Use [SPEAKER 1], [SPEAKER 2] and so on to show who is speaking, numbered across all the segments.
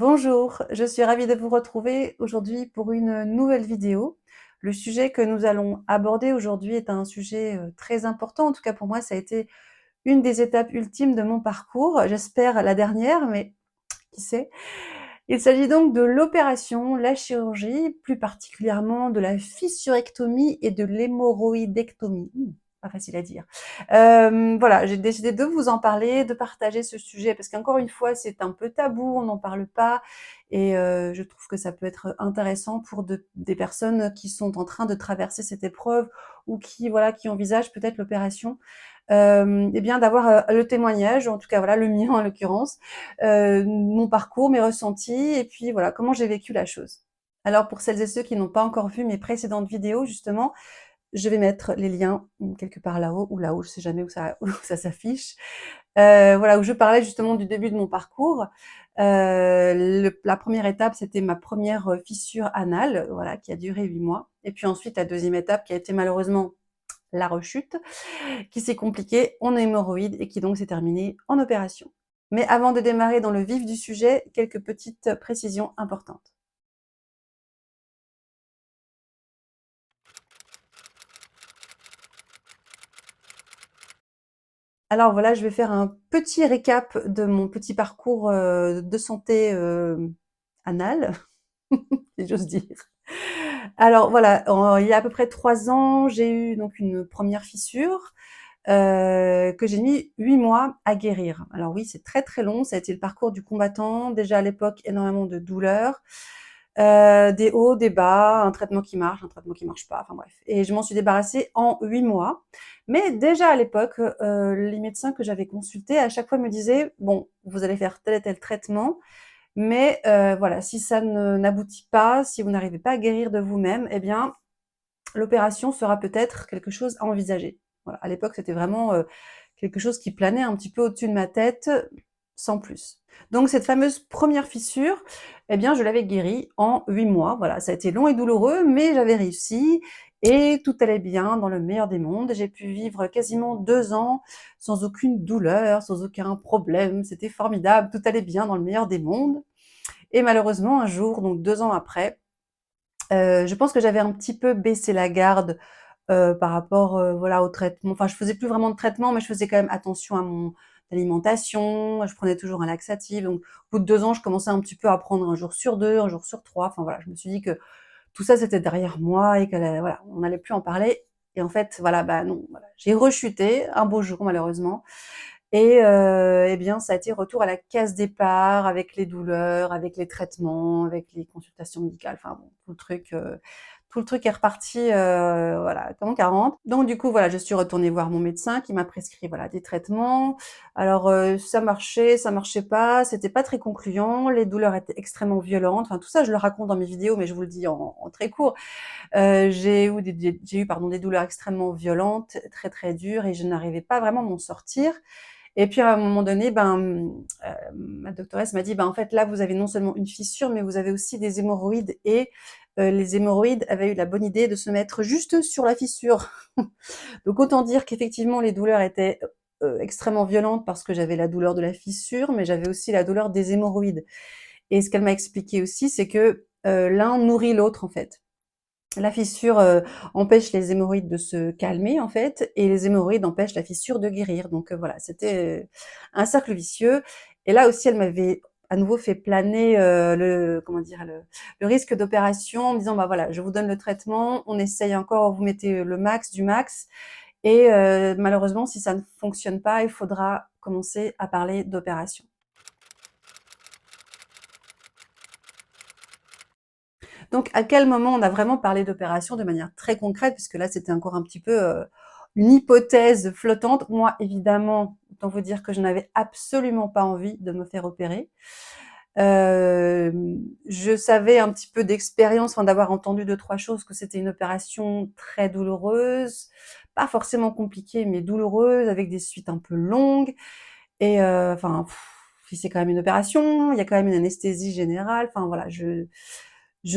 [SPEAKER 1] Bonjour, je suis ravie de vous retrouver aujourd'hui pour une nouvelle vidéo. Le sujet que nous allons aborder aujourd'hui est un sujet très important. En tout cas, pour moi, ça a été une des étapes ultimes de mon parcours. J'espère la dernière, mais qui sait. Il s'agit donc de l'opération, la chirurgie, plus particulièrement de la fissurectomie et de l'hémorroïdectomie. Pas facile à dire. Voilà, j'ai décidé de vous en parler, de partager ce sujet parce qu'encore une fois, c'est un peu tabou, on n'en parle pas et je trouve que ça peut être intéressant pour des personnes qui sont en train de traverser cette épreuve ou qui, voilà, qui envisagent peut-être l'opération. Et bien d'avoir, le témoignage, ou en tout cas voilà le mien en l'occurrence, mon parcours, mes ressentis et puis voilà comment j'ai vécu la chose. Alors pour celles et ceux qui n'ont pas encore vu mes précédentes vidéos justement, je vais mettre les liens, quelque part là-haut ou là-haut, je sais jamais où ça où ça s'affiche. Voilà, où je parlais justement du début de mon parcours. La première étape, c'était ma première fissure anale, voilà, qui a duré 8 mois et puis ensuite la deuxième étape qui a été malheureusement la rechute, qui s'est compliquée en hémorroïdes et qui donc s'est terminée en opération. Mais avant de démarrer dans le vif du sujet, quelques petites précisions importantes. Alors voilà, je vais faire un petit récap de mon petit parcours, de santé, anale, si j'ose dire. Alors voilà, il y a à peu près 3 ans, j'ai eu donc une première fissure, que j'ai mis 8 mois à guérir. Alors oui, c'est très, très long, ça a été le parcours du combattant. Déjà à l'époque, énormément de douleurs, des hauts, des bas, un traitement qui marche, un traitement qui marche pas, enfin bref. Et je m'en suis débarrassée en 8 mois. Mais déjà à l'époque, les médecins que j'avais consultés à chaque fois me disaient: «Bon, vous allez faire tel et tel traitement, mais voilà, si ça ne n'aboutit pas, si vous n'arrivez pas à guérir de vous-même, eh bien l'opération sera peut-être quelque chose à envisager». Voilà, à l'époque, c'était vraiment, quelque chose qui planait un petit peu au-dessus de ma tête, sans plus. Donc cette fameuse première fissure, eh bien, je l'avais guérie en 8 mois. Voilà, ça a été long et douloureux, mais j'avais réussi et tout allait bien dans le meilleur des mondes. J'ai pu vivre quasiment 2 ans sans aucune douleur, sans aucun problème. C'était formidable, tout allait bien dans le meilleur des mondes et malheureusement, un jour, donc 2 ans après, je pense que j'avais un petit peu baissé la garde, par rapport, voilà, au traitement. Enfin, je faisais plus vraiment de traitement, mais je faisais quand même attention à mon alimentation. Je prenais toujours un laxatif. Donc, au bout de 2 ans, je commençais un petit peu à prendre un jour sur 2, un jour sur 3. Enfin voilà, je me suis dit que tout ça, c'était derrière moi et que voilà, on n'allait plus en parler et en fait, voilà, bah, non, voilà. J'ai rechuté un beau jour malheureusement et et bien, ça a été retour à la case départ avec les douleurs, avec les traitements, avec les consultations médicales, enfin bon, tout le truc est reparti, voilà, comme en 40. Donc du coup, voilà, je suis retournée voir mon médecin qui m'a prescrit, voilà, des traitements. Alors, ça marchait pas, c'était pas très concluant, les douleurs étaient extrêmement violentes. Enfin, tout ça, je le raconte dans mes vidéos, mais je vous le dis en très court. J'ai eu, pardon, des douleurs extrêmement violentes, très, très dures et je n'arrivais pas vraiment à m'en sortir. Et puis à un moment donné, ma doctoresse m'a dit: «Ben, en fait, là, vous avez non seulement une fissure, mais vous avez aussi des hémorroïdes» et les hémorroïdes avaient eu la bonne idée de se mettre juste sur la fissure. Donc autant dire qu'effectivement les douleurs étaient, extrêmement violentes parce que j'avais la douleur de la fissure, mais j'avais aussi la douleur des hémorroïdes. Et ce qu'elle m'a expliqué aussi, c'est que, l'un nourrit l'autre, en fait. La fissure, empêche les hémorroïdes de se calmer, en fait, et les hémorroïdes empêchent la fissure de guérir. Donc, voilà, c'était, un cercle vicieux. Et là aussi, elle m'avait à nouveau fait planer, le comment dire? Le risque d'opération en me disant: «Bah, voilà, je vous donne le traitement, on essaye encore, vous mettez le max du max et malheureusement, si ça ne fonctionne pas, il faudra commencer à parler d'opération». Donc, à quel moment on a vraiment parlé d'opération de manière très concrète? Puisque là, c'était encore un petit peu, une hypothèse flottante. Moi, évidemment, autant vous dire que je n'avais absolument pas envie de me faire opérer. Je savais un petit peu d'expérience, enfin d'avoir entendu 2-3 choses, que c'était une opération très douloureuse, pas forcément compliquée, mais douloureuse, avec des suites un peu longues et enfin, puis c'est quand même une opération, il y a quand même une anesthésie générale, enfin voilà, je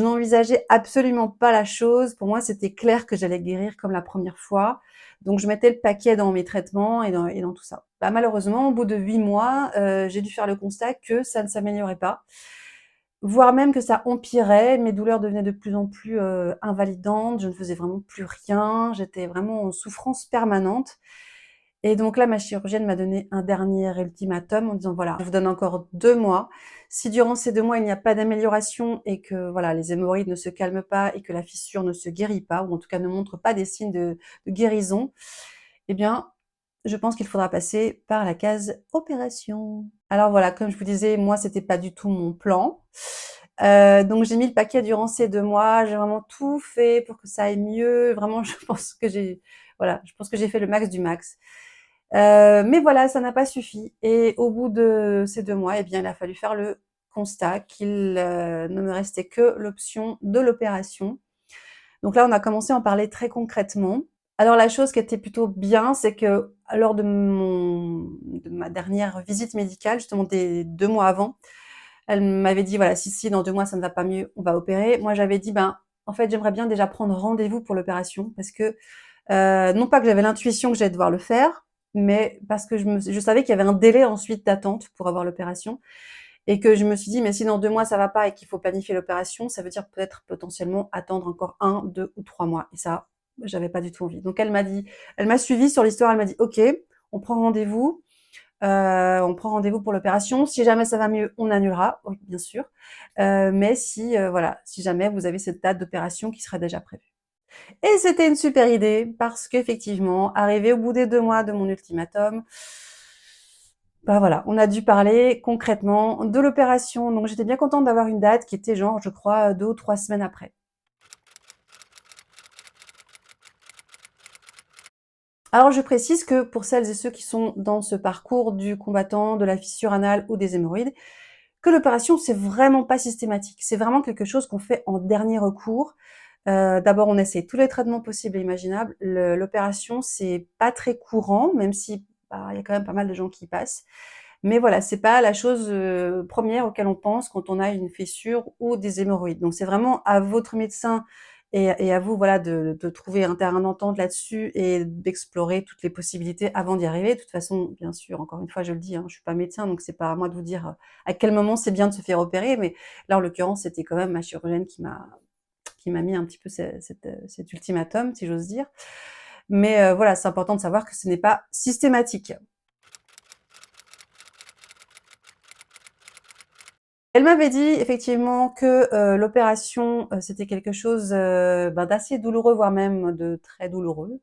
[SPEAKER 1] n'envisageais absolument pas la chose. Pour moi, c'était clair que j'allais guérir comme la première fois. Donc je mettais le paquet dans mes traitements et dans tout ça. Bah, malheureusement, au bout de 8 mois, j'ai dû faire le constat que ça ne s'améliorait pas. voire même que ça empirait. Mes douleurs devenaient de plus en plus, invalidantes, je ne faisais vraiment plus rien, j'étais vraiment en souffrance permanente et donc là, ma chirurgienne m'a donné un dernier ultimatum en disant: «Voilà, je vous donne encore 2 mois. Si durant ces 2 mois, il n'y a pas d'amélioration et que voilà, les hémorroïdes ne se calment pas et que la fissure ne se guérit pas ou en tout cas ne montre pas des signes de guérison, eh bien, je pense qu'il faudra passer par la case opération». Alors voilà, comme je vous disais, moi, c'était pas du tout mon plan. Donc j'ai mis le paquet durant ces 2 mois. J'ai vraiment tout fait pour que ça aille mieux. Vraiment, je pense que je pense que j'ai fait le max du max. Mais voilà, ça n'a pas suffi et au bout de ces 2 mois, eh bien, il a fallu faire le constat qu'il, ne me restait que l'option de l'opération. Donc là, on a commencé à en parler très concrètement. Alors la chose qui était plutôt bien, c'est que lors de ma dernière visite médicale, justement des 2 mois avant, elle m'avait dit: «Voilà, si dans 2 mois ça ne va pas mieux, on va opérer». Moi, j'avais dit: «Ben, en fait, j'aimerais bien déjà prendre rendez-vous pour l'opération» parce que, non pas que j'avais l'intuition que j'allais devoir le faire, mais parce que je savais qu'il y avait un délai ensuite d'attente pour avoir l'opération et que je me suis dit: «Mais si dans 2 mois ça va pas et qu'il faut planifier l'opération, ça veut dire peut-être potentiellement attendre encore 1, 2 ou 3 mois» et ça, j'avais pas du tout envie. Donc elle m'a suivie sur l'histoire, elle m'a dit: «OK, on prend rendez-vous, on prend rendez-vous pour l'opération. Si jamais ça va mieux, on annulera, oui, bien sûr. Mais si, voilà, si jamais vous avez cette date d'opération qui serait déjà prévue». Et c'était une super idée parce qu'effectivement, arrivé au bout des 2 mois de mon ultimatum, bah, voilà, on a dû parler concrètement de l'opération. Donc j'étais bien contente d'avoir une date qui était genre, je crois, 2 ou 3 semaines après. Alors je précise que pour celles et ceux qui sont dans ce parcours du combattant, de la fissure anale ou des hémorroïdes, que l'opération, c'est vraiment pas systématique. C'est vraiment quelque chose qu'on fait en dernier recours. D'abord, on essaie tous les traitements possibles et imaginables. L'opération, c'est pas très courant, même si, bah, il y a quand même pas mal de gens qui y passent. Mais voilà, c'est pas la chose, 1re auquel on pense quand on a une fissure ou des hémorroïdes. Donc c'est vraiment à votre médecin et à vous, voilà, de trouver un terrain d'entente là-dessus et d'explorer toutes les possibilités avant d'y arriver. De toute façon, bien sûr, encore une fois, je le dis, hein, je suis pas médecin, donc c'est pas à moi de vous dire, à quel moment c'est bien de se faire opérer. Mais là, en l'occurrence, c'était quand même ma chirurgienne qui m'a mis un petit peu cet ultimatum, si j'ose dire. Mais voilà, c'est important de savoir que ce n'est pas systématique. Elle m'avait dit effectivement que, l'opération, c'était quelque chose, ben, d'assez douloureux, voire même de très douloureux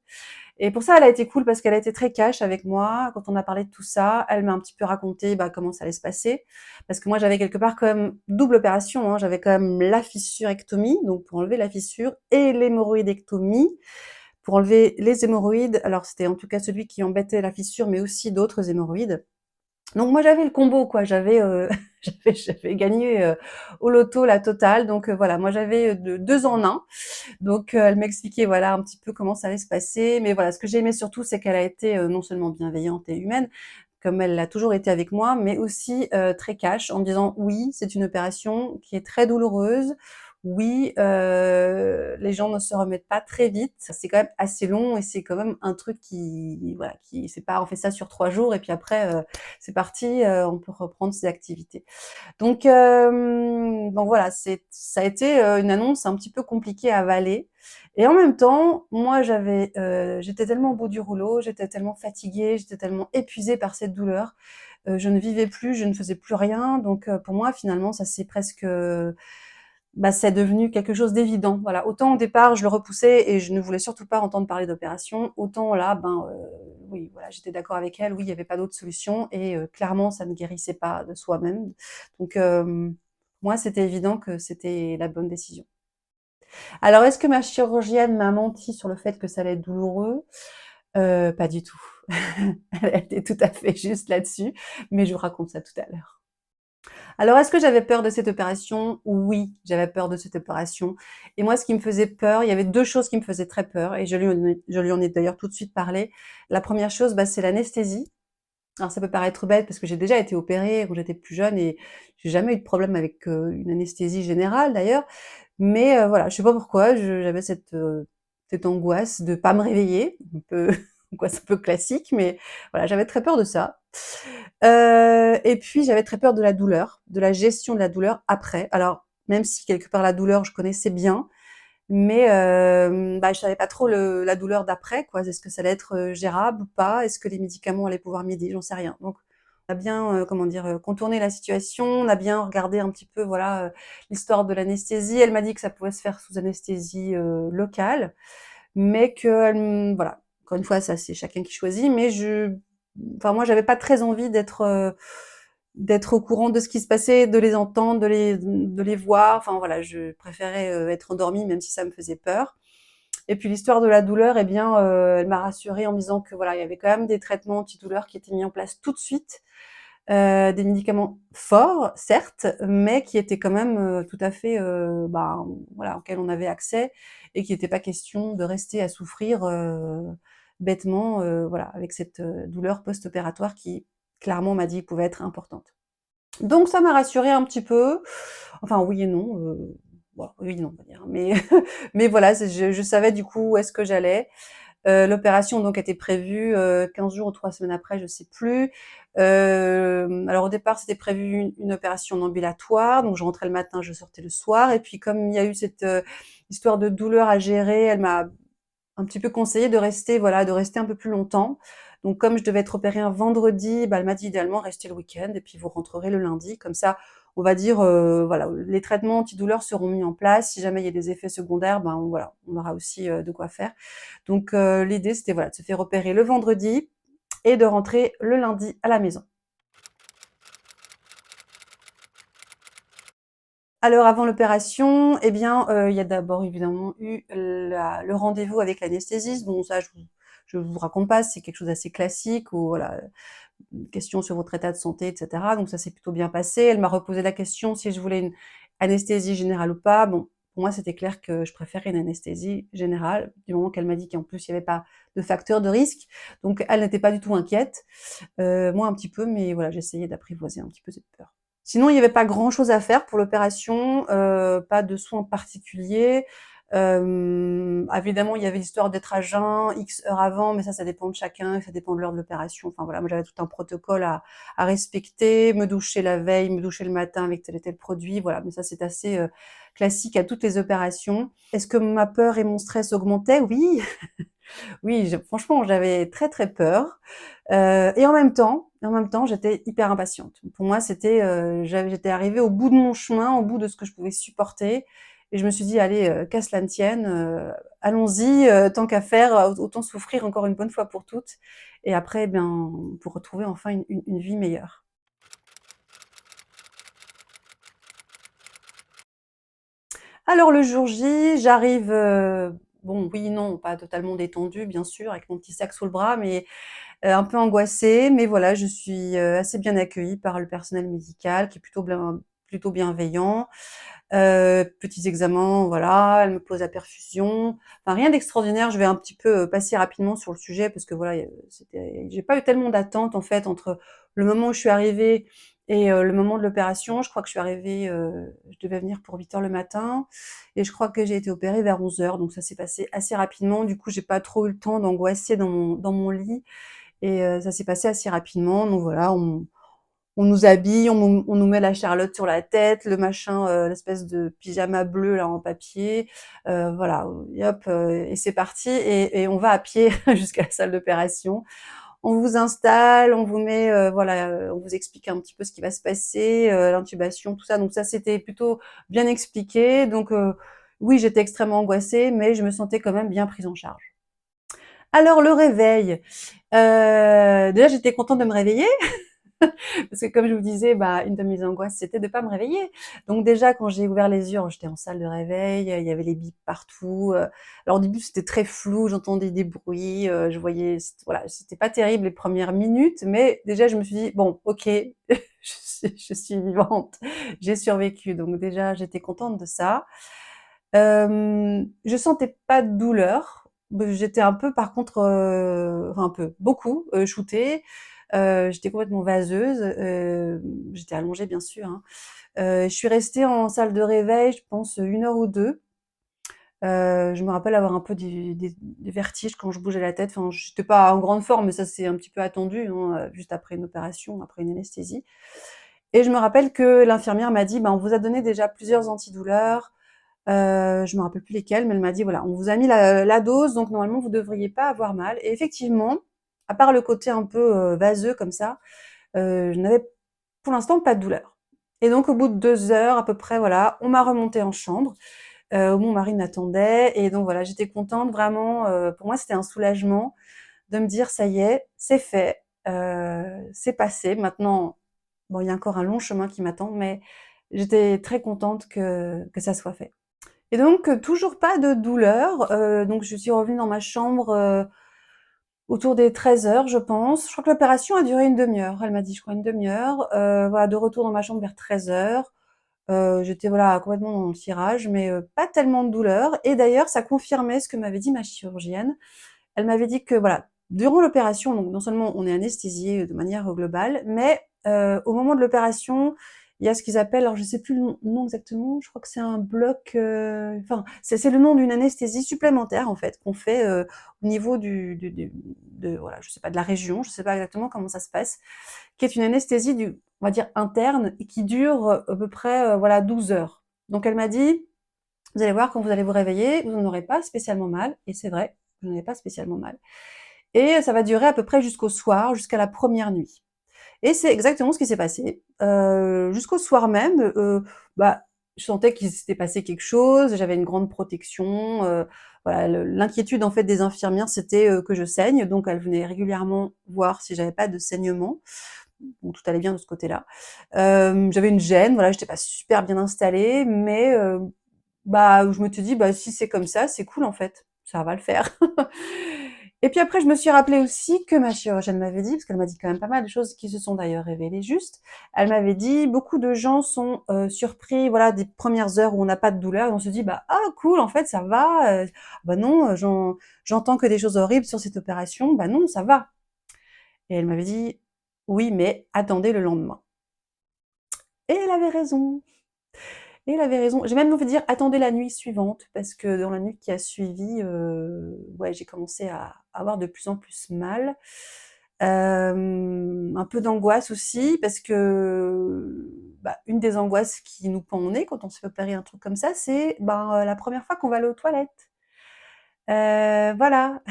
[SPEAKER 1] et pour ça, elle a été cool parce qu'elle a été très cash avec moi. Quand on a parlé de tout ça, elle m'a un petit peu raconté, bah, comment ça allait se passer. Parce que moi, j'avais quelque part quand même double opération, hein. J'avais quand même la fissurectomie, donc pour enlever la fissure et l'hémorroïdectomie pour enlever les hémorroïdes. Alors c'était en tout cas celui qui embêtait la fissure, mais aussi d'autres hémorroïdes. Donc moi j'avais le combo quoi, j'avais, j'avais gagné, au loto la totale donc voilà, moi j'avais, de 2 en un. Donc elle m'expliquait voilà un petit peu comment ça allait se passer. Mais voilà, ce que j'ai aimé surtout, c'est qu'elle a été, non seulement bienveillante et humaine, comme elle l'a toujours été avec moi, mais aussi, très cash en me disant: «Oui, c'est une opération qui est très douloureuse. Oui, les gens ne se remettent pas très vite. C'est quand même assez long et c'est quand même un truc qui voilà, qui c'est pas on fait ça sur 3 jours et puis après, c'est parti, on peut reprendre ses activités». Donc voilà, ça a été, une annonce un petit peu compliquée à avaler et en même temps, moi j'étais tellement au bout du rouleau, j'étais tellement fatiguée, j'étais tellement épuisée par cette douleur, je ne vivais plus, je ne faisais plus rien donc pour moi finalement ça s'est presque, bah, c'est devenu quelque chose d'évident. Voilà, autant au départ je le repoussais et je ne voulais surtout pas entendre parler d'opération, autant là, ben, oui, voilà, j'étais d'accord avec elle. Oui, il y avait pas d'autre solution et clairement ça ne guérissait pas de soi-même. Donc moi, c'était évident que c'était la bonne décision. Alors est-ce que ma chirurgienne m'a menti sur le fait que ça allait être douloureux? Pas du tout. Elle était tout à fait juste là-dessus, mais je vous raconte ça tout à l'heure. Alors, est-ce que j'avais peur de cette opération? Oui, j'avais peur de cette opération et moi, ce qui me faisait peur, il y avait 2 choses qui me faisaient très peur et je lui en ai d'ailleurs tout de suite parlé. La première chose, bah, c'est l'anesthésie. Alors ça peut paraître bête parce que j'ai déjà été opérée quand j'étais plus jeune et j'ai jamais eu de problème avec, une anesthésie générale d'ailleurs. Mais voilà, je sais pas pourquoi, j'avais cette angoisse de pas me réveiller, un peu quoi, c'est un peu classique, mais voilà, j'avais très peur de ça. Et puis j'avais très peur de la douleur, de la gestion de la douleur après. Alors, même si quelque part la douleur, je connaissais bien, mais bah, je savais pas trop la douleur d'après, quoi. Est-ce que ça allait être gérable ou pas? Est-ce que les médicaments allaient pouvoir m'aider? J'en sais rien. Donc, on a bien, comment dire, contourné la situation. On a bien regardé un petit peu, voilà, l'histoire de l'anesthésie. Elle m'a dit que ça pouvait se faire sous anesthésie locale, mais que, voilà. Encore une fois, ça c'est chacun qui choisit, mais enfin moi, j'avais pas très envie d'être au courant de ce qui se passait, de les entendre, de les voir. Enfin voilà, je préférais être endormie, même si ça me faisait peur. Et puis l'histoire de la douleur, eh bien, elle m'a rassurée en me disant que voilà, il y avait quand même des traitements antidouleurs qui étaient mis en place tout de suite, des médicaments forts, certes, mais qui étaient quand même tout à fait, ben, voilà, auxquels on avait accès et qui n'était pas question de rester à souffrir bêtement, voilà, avec cette douleur post-opératoire qui, clairement, on m'a dit pouvait être importante. Donc ça m'a rassurée un petit peu, enfin oui et non, bon, oui et non on va dire, mais mais voilà, je savais du coup où est-ce que j'allais. L'opération donc était prévue, 15 jours ou 3 semaines après, je sais plus. Alors au départ, c'était prévu une opération en ambulatoire, donc je rentrais le matin, je sortais le soir et puis comme il y a eu cette, histoire de douleur à gérer, elle m'a un petit peu conseillé de rester, voilà, de rester un peu plus longtemps. Donc comme je devais être opérée un vendredi, bah, elle m'a dit idéalement restez le week-end et puis vous rentrerez le lundi. Comme ça, on va dire, voilà, les traitements antidouleurs seront mis en place. Si jamais il y a des effets secondaires, ben voilà, on aura aussi de quoi faire. Donc l'idée c'était voilà, de se faire opérer le vendredi et de rentrer le lundi à la maison. Alors avant l'opération, eh bien, il y a d'abord évidemment eu le rendez-vous avec l'anesthésiste. Bon ça je vous raconte pas, c'est quelque chose d'assez classique où voilà, une question sur votre état de santé et cetera. Donc ça s'est plutôt bien passé. Elle m'a reposé la question si je voulais une anesthésie générale ou pas. Bon, pour moi c'était clair que je préférais une anesthésie générale, du moment qu'elle m'a dit qu'en plus il y avait pas de facteur de risque. Donc elle n'était pas du tout inquiète, moi un petit peu, mais voilà, j'essayais d'apprivoiser un petit peu cette peur. Sinon, il y avait pas grand-chose à faire pour l'opération, pas de soins particuliers. Évidemment, il y avait l'histoire d'être à jeun X heures avant, mais ça dépend de chacun, ça dépend de l'heure de l'opération. Enfin voilà, moi j'avais tout un protocole à respecter, me doucher la veille, me doucher le matin avec tel et tel produit, voilà. Mais ça, c'est assez, classique à toutes les opérations. Est-ce que ma peur et mon stress augmentaient? Oui, oui, franchement, j'avais très, très peur. Et en même temps, j'étais hyper impatiente. Pour moi, j'étais arrivée au bout de mon chemin, au bout de ce que je pouvais supporter et je me suis dit: «Allez, qu'à cela ne tienne, allons-y, tant qu'à faire, autant souffrir encore une bonne fois pour toutes et après, eh bien, pour retrouver enfin une vie meilleure». Alors le jour J, j'arrive, bon, oui, non, pas totalement détendue, bien sûr, avec mon petit sac sous le bras, mais un peu angoissée, mais voilà, je suis, assez bien accueillie par le personnel médical qui est plutôt bienveillant. Petits examens, voilà, elle me pose la perfusion. Enfin rien d'extraordinaire, je vais un petit peu, passer rapidement sur le sujet parce que voilà, j'ai pas eu tellement d'attente en fait entre le moment où je suis arrivée et le moment de l'opération. Je crois que je suis arrivée, je devais venir pour 8 heures le matin et je crois que j'ai été opérée vers 11 heures, donc ça s'est passé assez rapidement. Du coup, j'ai pas trop eu le temps d'angoisser dans mon lit et ça s'est passé assez rapidement. Donc voilà, on nous habille, on nous met la charlotte sur la tête, le machin, l'espèce de pyjama bleu là en papier, voilà, et hop, et c'est parti et on va à pied jusqu'à la salle d'opération. On vous installe, on vous met, voilà, on vous explique un petit peu ce qui va se passer, l'intubation, tout ça. Donc ça, c'était plutôt bien expliqué. Donc oui, j'étais extrêmement angoissée, mais je me sentais quand même bien prise en charge. Alors le réveil, déjà j'étais contente de me réveiller parce que comme je vous disais, bah, une de mes angoisses, c'était de pas me réveiller. Donc déjà, quand j'ai ouvert les yeux, j'étais en salle de réveil, il y avait les bips partout. Alors au début, c'était très flou, j'entendais des bruits, je voyais, voilà, c'était pas terrible les premières minutes, mais déjà je me suis dit bon, ok, je suis vivante, j'ai survécu. Donc déjà, j'étais contente de ça. Je sentais pas de douleur. J'étais un peu par contre, enfin un peu, beaucoup, shootée. J'étais complètement vaseuse, j'étais allongée bien sûr, hein. Je suis restée en salle de réveil, je pense, 1 heure ou 2. Je me rappelle avoir un peu des vertiges quand je bougeais la tête. Enfin, j'étais pas en grande forme, mais ça c'est un petit peu attendu, hein, juste après une opération, après une anesthésie. Et je me rappelle que l'infirmière m'a dit: «Ben, on vous a donné déjà plusieurs antidouleurs». Je me rappelle plus lesquelles, mais elle m'a dit: «Voilà, on vous a mis la dose, donc normalement vous devriez pas avoir mal». Et effectivement, à part le côté un peu, vaseux comme ça, je n'avais pour l'instant pas de douleur. Et donc au bout de 2 heures à peu près, voilà, on m'a remontée en chambre, où mon mari m'attendait. Et donc voilà, j'étais contente vraiment, pour moi c'était un soulagement de me dire: «Ça y est, c'est fait, c'est passé. Maintenant, bon, il y a encore un long chemin qui m'attend, mais j'étais très contente que ça soit fait». Et donc toujours pas de douleur, donc je suis revenue dans ma chambre, autour des 13 heures, je pense. Je crois que l'opération a duré une demi-heure. Elle m'a dit, je crois, une demi-heure. Voilà, de retour dans ma chambre vers 13 heures. J'étais, voilà, complètement dans le tirage, mais pas tellement de douleur. Et d'ailleurs, ça confirmait ce que m'avait dit ma chirurgienne. Elle m'avait dit que, voilà, durant l'opération, donc non seulement on est anesthésié de manière globale, mais au moment de l'opération, il y a ce qu'ils appellent, alors je sais plus le nom exactement, je crois que c'est un bloc, enfin, c'est le nom d'une anesthésie supplémentaire en fait qu'on fait au niveau voilà, je sais pas, de la région, je sais pas exactement comment ça se passe, qui est une anesthésie on va dire interne, et qui dure à peu près voilà 12 heures. Donc elle m'a dit: vous allez voir, quand vous allez vous réveiller, vous n'en aurez pas spécialement mal. Et c'est vrai, je n'en ai pas spécialement mal. Et ça va durer à peu près jusqu'au soir, jusqu'à la première nuit. Et c'est exactement ce qui s'est passé. Jusqu'au soir même, bah, je sentais qu'il s'était passé quelque chose, j'avais une grande protection. Voilà, l'inquiétude en fait des infirmières, c'était que je saigne, donc elles venaient régulièrement voir si j'avais pas de saignement. Bon, tout allait bien de ce côté-là. J'avais une gêne, voilà, j'étais pas super bien installée, mais bah, je me suis dit: «Bah, si c'est comme ça, c'est cool en fait, ça va le faire». Et puis après, je me suis rappelé aussi que ma chirurgienne m'avait dit, parce qu'elle m'a dit quand même pas mal de choses qui se sont d'ailleurs révélées justes. Elle m'avait dit: «Beaucoup de gens sont, surpris, voilà, des premières heures où on n'a pas de douleur, et on se dit: "Bah, ah cool, en fait, ça va, bah non, j'entends que des choses horribles sur cette opération, bah non, ça va". Et elle m'avait dit: «Oui, mais attendez le lendemain». Et elle avait raison. Et elle avait raison. J'ai même envie de dire: «Attendez la nuit suivante», parce que dans la nuit qui a suivi, ouais, j'ai commencé à avoir de plus en plus mal. Un peu d'angoisse aussi parce que, bah, une des angoisses qui nous pend au nez quand on se fait opérer un truc comme ça, c'est, ben, la première fois qu'on va aller aux toilettes. Voilà.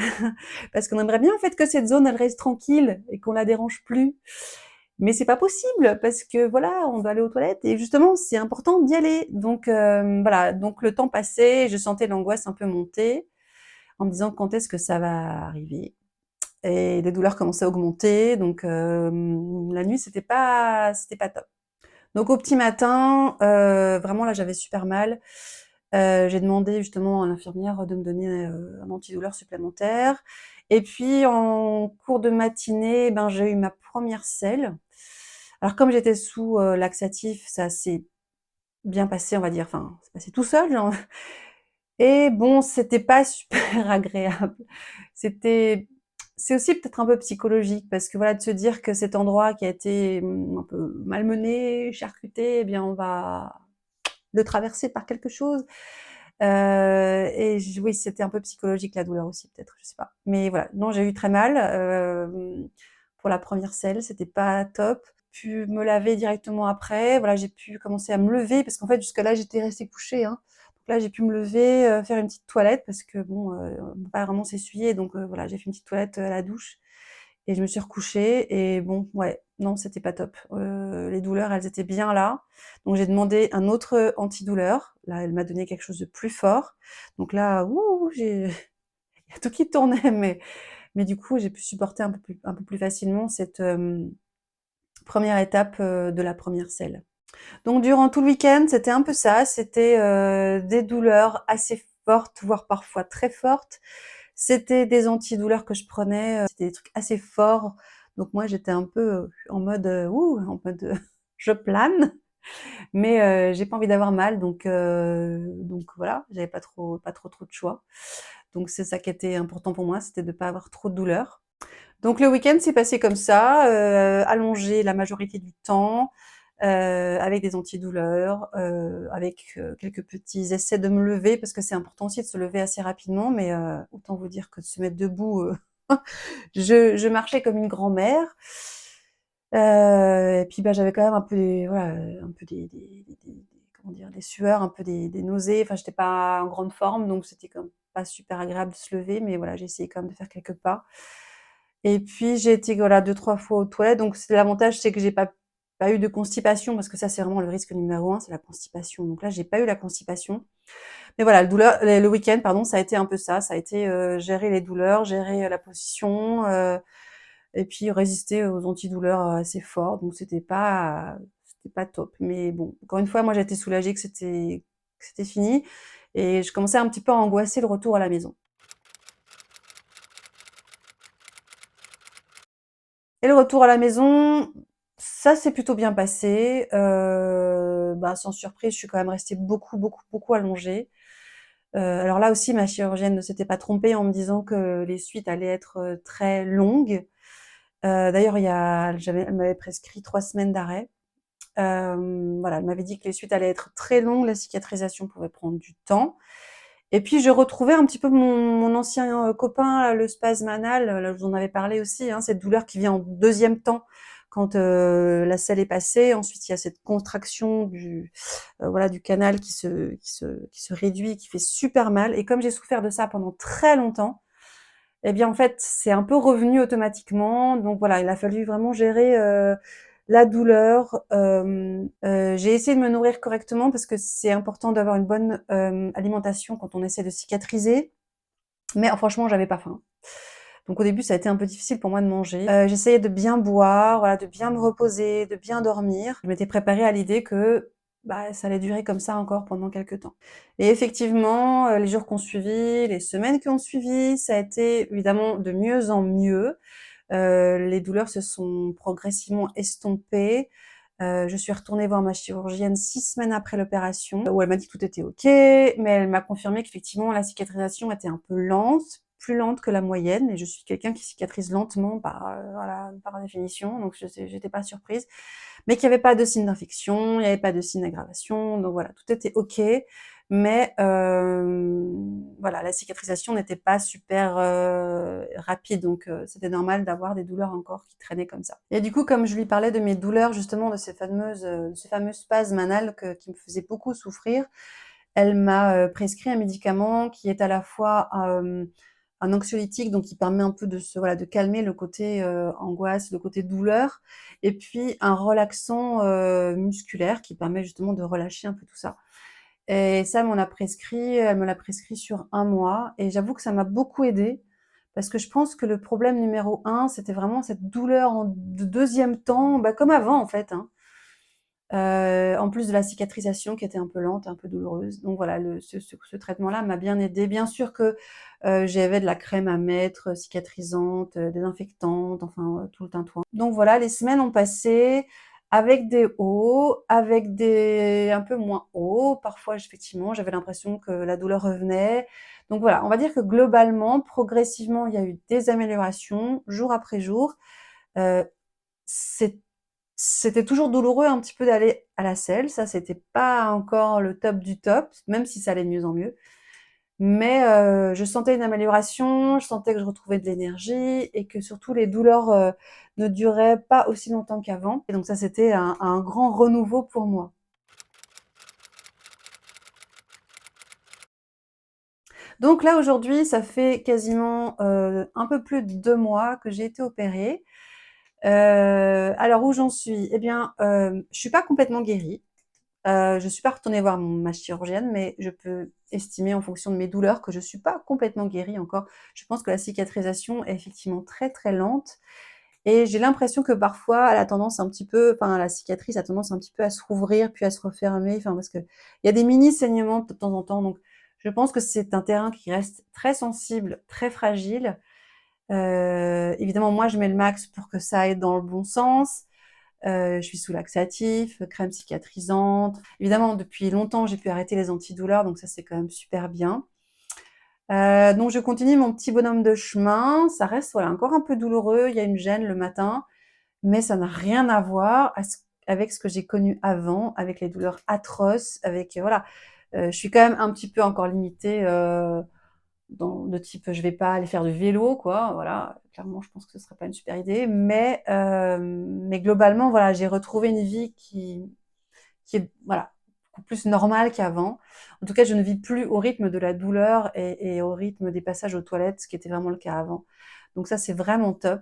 [SPEAKER 1] Parce qu'on aimerait bien en fait que cette zone elle reste tranquille et qu'on la dérange plus. Mais c'est pas possible parce que voilà, on doit aller aux toilettes et justement c'est important d'y aller. Donc voilà, donc le temps passait, je sentais l'angoisse un peu monter en me disant: «Quand est-ce que ça va arriver?» Et les douleurs commençaient à augmenter, donc la nuit c'était pas top. Donc au petit matin, vraiment là j'avais super mal. J'ai demandé justement à l'infirmière de me donner, un antidouleur supplémentaire. Et puis en cours de matinée, ben, j'ai eu ma première selle. Alors comme j'étais sous, laxatif, ça s'est bien passé, on va dire, enfin, c'est passé tout seul, genre. Et bon, c'était pas super agréable. C'était c'est aussi peut-être un peu psychologique parce que voilà, de se dire que cet endroit qui a été, un peu malmené, charcuté, eh bien on va le traverser par quelque chose. Et oui, c'était un peu psychologique la douleur aussi peut-être, je sais pas. Mais voilà, non, j'ai eu très mal, pour la première selle, c'était pas top. Pu me laver directement après, voilà, j'ai pu commencer à me lever parce qu'en fait jusque-là j'étais restée couchée, hein. Donc là j'ai pu me lever, faire une petite toilette parce que bon, on peut pas vraiment s'essuyer, donc voilà, j'ai fait une petite toilette, à la douche et je me suis recouchée. Et bon, ouais, non, c'était pas top. Les douleurs, elles étaient bien là, donc j'ai demandé un autre antidouleur. Là, elle m'a donné quelque chose de plus fort. Donc là, ouh, j'ai il y a tout qui tournait, mais du coup, j'ai pu supporter un peu plus facilement cette, 1re étape, de la première selle. Donc durant tout le week-end, c'était un peu ça, c'était, des douleurs assez fortes, voire parfois très fortes. C'était des antidouleurs que je prenais, c'était des trucs assez forts. Donc moi, j'étais un peu, en mode, ouh, en mode, je plane, mais j'ai pas envie d'avoir mal, donc voilà, j'avais pas trop de choix. Donc c'est ça qui était important pour moi, c'était de pas avoir trop de douleurs. Donc le week-end s'est passé comme ça, allongé la majorité du temps. avec des antidouleurs, avec, quelques petits essais de me lever parce que c'est important aussi de se lever assez rapidement, mais autant vous dire que de se mettre debout, je marchais comme une grand-mère. Et puis, bah, j'avais quand même un peu des voilà, un peu des comment dire? Des sueurs, un peu des nausées, enfin j'étais pas en grande forme, donc c'était quand même pas super agréable de se lever, mais voilà, j'ai essayé quand même de faire quelques pas. Et puis j'ai été, voilà, 2-3 fois aux toilettes, donc c'est l'avantage, c'est que j'ai pas eu de constipation parce que ça, c'est vraiment le risque numéro un, c'est la constipation. Donc là, j'ai pas eu la constipation. Mais voilà, le week-end, pardon, ça a été un peu ça. Ça a été, gérer les douleurs, gérer, la position, et puis résister aux antidouleurs, assez fort. Donc c'était pas top. Mais bon, encore une fois, moi, j'étais soulagée que c'était fini et je commençais un petit peu à angoisser le retour à la maison. Et le retour à la maison, ça s'est plutôt bien passé. Bah, sans surprise, je suis quand même restée beaucoup, beaucoup, beaucoup allongée. Alors là aussi, ma chirurgienne ne s'était pas trompée en me disant que les suites allaient être, très longues. D'ailleurs, elle m'avait prescrit 3 semaines d'arrêt. Voilà, elle m'avait dit que les suites allaient être très longues, la cicatrisation pouvait prendre du temps. Et puis je retrouvais un petit peu mon ancien, copain, le spasme anal, là je vous en avais parlé aussi, hein, cette douleur qui vient en deuxième temps quand, la selle est passée. Ensuite, il y a cette contraction voilà, du canal qui se réduit, qui fait super mal. Et comme j'ai souffert de ça pendant très longtemps, eh bien, en fait, c'est un peu revenu automatiquement. Donc voilà, il a fallu vraiment gérer, la douleur. J'ai essayé de me nourrir correctement parce que c'est important d'avoir une bonne, alimentation quand on essaie de cicatriser. Mais franchement, j'avais pas faim. Donc au début, ça a été un peu difficile pour moi de manger. J'essayais de bien boire, voilà, de bien me reposer, de bien dormir. Je m'étais préparée à l'idée que, bah, ça allait durer comme ça encore pendant quelque temps. Et effectivement, les jours qui ont suivi, les semaines qui ont suivi, ça a été évidemment de mieux en mieux. Les douleurs se sont progressivement estompées. Je suis retournée voir ma chirurgienne 6 semaines après l'opération, où elle m'a dit que tout était OK, mais elle m'a confirmé qu'effectivement la cicatrisation était un peu lente, plus lente que la moyenne, et je suis quelqu'un qui cicatrise lentement voilà, par définition, donc j'étais pas surprise. Mais qu'il y avait pas de signe d'infection, il y avait pas de signe d'aggravation, donc voilà, tout était OK. Mais voilà, la cicatrisation n'était pas super, rapide, donc c'était normal d'avoir des douleurs encore qui traînaient comme ça. Et du coup, comme je lui parlais de mes douleurs, justement, de ce fameux spasme anal qui me faisait beaucoup souffrir, elle m'a, prescrit un médicament qui est à la fois, un anxiolytique, donc qui permet un peu voilà, de calmer le côté, angoisse, le côté douleur, et puis un relaxant, musculaire qui permet justement de relâcher un peu tout ça. Et ça, elle me l'a prescrit sur 1 mois, et j'avoue que ça m'a beaucoup aidée parce que je pense que le problème numéro un, c'était vraiment cette douleur de deuxième temps, bah, comme avant en fait, hein. En plus de la cicatrisation qui était un peu lente, un peu douloureuse. Donc voilà, ce traitement-là m'a bien aidée. Bien sûr que, j'avais de la crème à mettre, cicatrisante, désinfectante, enfin, tout le tintouin. Donc voilà, les semaines ont passé avec des hauts, avec des un peu moins hauts. Parfois, effectivement, j'avais l'impression que la douleur revenait. Donc voilà, on va dire que globalement, progressivement, il y a eu des améliorations jour après jour. Heu, c'est C'était toujours douloureux un petit peu d'aller à la selle, ça c'était pas encore le top du top, même si ça allait de mieux en mieux. Mais je sentais une amélioration, je sentais que je retrouvais de l'énergie et que surtout les douleurs, ne duraient pas aussi longtemps qu'avant, et donc ça, c'était un grand renouveau pour moi. Donc là, aujourd'hui, ça fait quasiment, un peu plus de 2 mois que j'ai été opérée. Alors où j'en suis? Eh bien, je suis pas complètement guérie. Je suis pas retournée voir ma chirurgienne, mais je peux estimer en fonction de mes douleurs que je suis pas complètement guérie encore. Je pense que la cicatrisation est effectivement très, très lente, et j'ai l'impression que parfois elle a tendance un petit peu enfin la cicatrice a tendance un petit peu à se rouvrir puis à se refermer, enfin parce qu'il y a des mini saignements de temps en temps, donc je pense que c'est un terrain qui reste très sensible, très fragile. Évidemment, moi je mets le max pour que ça aille dans le bon sens. Je suis sous laxatif, crème cicatrisante. Évidemment, depuis longtemps, j'ai pu arrêter les antidouleurs, donc ça, c'est quand même super bien. Donc je continue mon petit bonhomme de chemin. Ça reste, voilà, encore un peu douloureux. Il y a une gêne le matin, mais ça n'a rien à voir avec ce que j'ai connu avant, avec les douleurs atroces, avec voilà. Je suis quand même un petit peu encore limitée, de type, je vais pas aller faire du vélo quoi, voilà. Clairement, je pense que ce serait pas une super idée, mais globalement, voilà, j'ai retrouvé une vie qui est, voilà, beaucoup plus normale qu'avant. En tout cas, je ne vis plus au rythme de la douleur et au rythme des passages aux toilettes, ce qui était vraiment le cas avant. Donc ça, c'est vraiment top.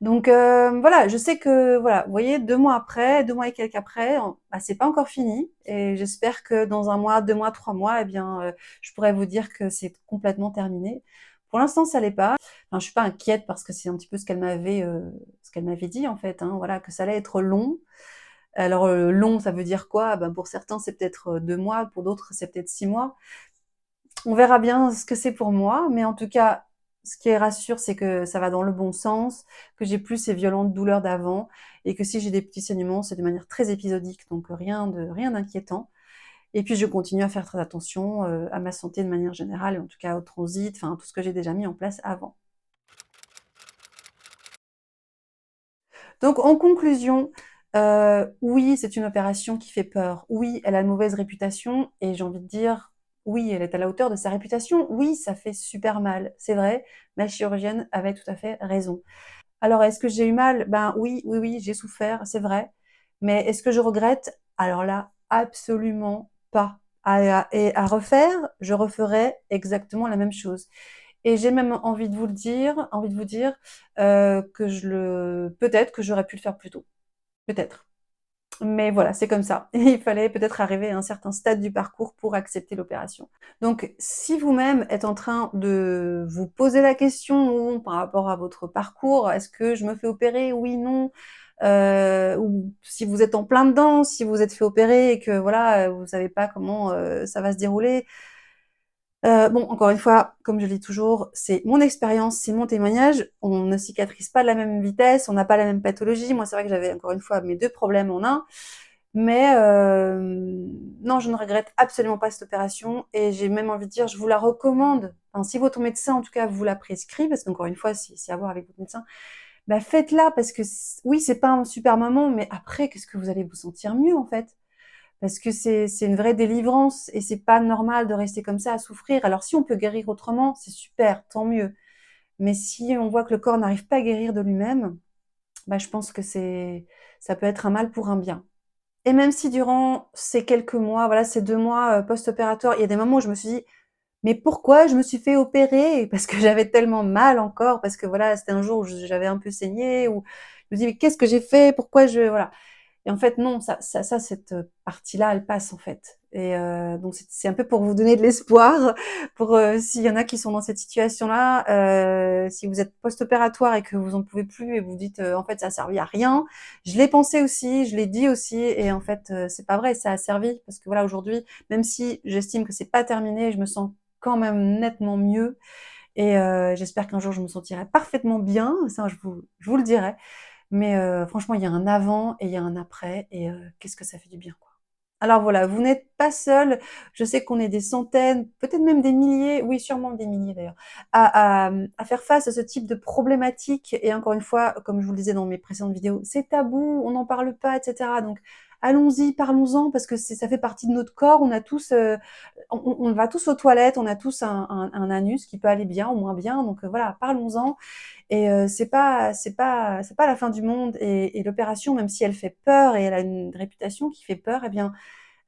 [SPEAKER 1] Donc voilà, je sais que voilà, vous voyez, 2 mois après, 2 mois et quelques après, bah, c'est pas encore fini et j'espère que dans 1 mois, 2 mois, 3 mois, eh bien, je pourrai vous dire que c'est complètement terminé. Pour l'instant, ça l'est pas. Enfin, je suis pas inquiète parce que c'est un petit peu ce qu'elle m'avait dit en fait, hein, voilà, que ça allait être long. Alors, long, ça veut dire quoi? Ben, pour certains, c'est peut-être, 2 mois, pour d'autres, c'est peut-être 6 mois. On verra bien ce que c'est pour moi, mais en tout cas, ce qui rassure, c'est que ça va dans le bon sens, que j'ai plus ces violentes douleurs d'avant et que si j'ai des petits saignements, c'est de manière très épisodique, donc rien d'inquiétant. Et puis je continue à faire très attention, à ma santé de manière générale et en tout cas au transit, enfin tout ce que j'ai déjà mis en place avant. Donc en conclusion, oui, c'est une opération qui fait peur. Oui, elle a une mauvaise réputation et j'ai envie de dire, oui, elle est à la hauteur de sa réputation. Oui, ça fait super mal, c'est vrai, ma chirurgienne avait tout à fait raison. Alors est-ce que j'ai eu mal? Ben oui, oui, oui, j'ai souffert, c'est vrai. Mais est-ce que je regrette? Alors là, absolument pas. À refaire, je referais exactement la même chose. Et j'ai même envie de vous dire, que peut-être que j'aurais pu le faire plus tôt. Peut-être. Mais voilà, c'est comme ça. Il fallait peut-être arriver à un certain stade du parcours pour accepter l'opération. Donc, si vous-même êtes en train de vous poser la question par rapport à votre parcours, est-ce que je me fais opérer? Oui, non. Ou si vous êtes en plein dedans, si vous êtes fait opérer et que voilà, vous savez pas comment ça va se dérouler, bon, encore une fois, comme je le dis toujours, c'est mon expérience, c'est mon témoignage. On ne cicatrise pas de la même vitesse, on n'a pas la même pathologie. Moi, c'est vrai que j'avais encore une fois mes 2 problèmes en un, mais non, je ne regrette absolument pas cette opération et j'ai même envie de dire, je vous la recommande. Enfin, si votre médecin, en tout cas, vous la prescrit, parce qu'encore une fois, c'est à voir avec votre médecin, bah, faites-la parce que oui, c'est pas un super moment, mais après, qu'est-ce que vous allez vous sentir mieux, en fait? Parce que c'est une vraie délivrance et c'est pas normal de rester comme ça à souffrir. Alors si on peut guérir autrement, c'est super, tant mieux. Mais si on voit que le corps n'arrive pas à guérir de lui-même, bah, je pense que ça peut être un mal pour un bien. Et même si durant ces quelques mois, voilà, ces 2 mois, post-opératoires, il y a des moments où je me suis dit: «Mais pourquoi je me suis fait opérer?» Parce que j'avais tellement mal encore, parce que voilà, c'était un jour où j'avais un peu saigné, où je me dis: «Mais qu'est-ce que j'ai fait? Pourquoi je» voilà. Et en fait, non, cette partie-là, elle passe, en fait. Et donc c'est un peu pour vous donner de l'espoir, pour, s'il y en a qui sont dans cette situation-là, si vous êtes post-opératoire et que vous en pouvez plus et vous dites: «En fait, ça a servi à rien». Je l'ai pensé aussi, je l'ai dit aussi et en fait, c'est pas vrai, ça a servi parce que voilà, aujourd'hui, même si j'estime que c'est pas terminé, je me sens quand même nettement mieux et j'espère qu'un jour je me sentirai parfaitement bien, ça je vous le dirai. Mais franchement, il y a un avant et il y a un après et qu'est-ce que ça fait du bien, quoi. Alors voilà, vous n'êtes pas seul. Je sais qu'on est des centaines, peut-être même des milliers, oui, sûrement des milliers d'ailleurs, à faire face à ce type de problématique et encore une fois, comme je vous le disais dans mes précédentes vidéos, c'est tabou, on n'en parle pas et cetera. Donc allons-y, parlons-en parce que ça fait partie de notre corps. On a tous, on va tous aux toilettes, on a tous un anus qui peut aller bien ou moins bien, donc voilà, parlons-en. Et c'est pas la fin du monde et l'opération, même si elle fait peur et elle a une réputation qui fait peur, eh bien,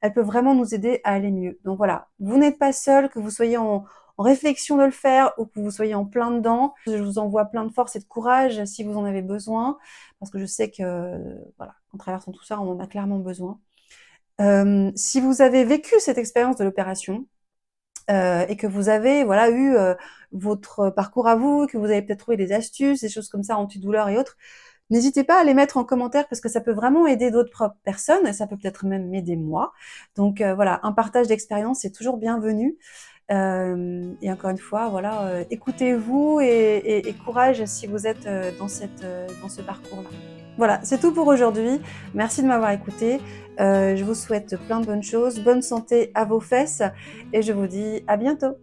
[SPEAKER 1] elle peut vraiment nous aider à aller mieux. Donc voilà, vous n'êtes pas seul, que vous soyez en réflexion de le faire ou que vous soyez en plein dedans. Je vous envoie plein de force et de courage si vous en avez besoin, parce que je sais que, voilà, en traversant tout ça, on en a clairement besoin. Si vous avez vécu cette expérience de l'opération, et que vous avez voilà eu votre parcours à vous, que vous avez peut-être trouvé des astuces, des choses comme ça antidouleur et autres, n'hésitez pas à les mettre en commentaire parce que ça peut vraiment aider d'autres personnes et ça peut peut-être même m'aider moi. Donc voilà, un partage d'expérience est toujours bienvenu. Et encore une fois, voilà, écoutez-vous et courage si vous êtes dans ce parcours-là. Voilà, c'est tout pour aujourd'hui. Merci de m'avoir écouté. Je vous souhaite plein de bonnes choses, bonne santé à vos fesses et je vous dis à bientôt.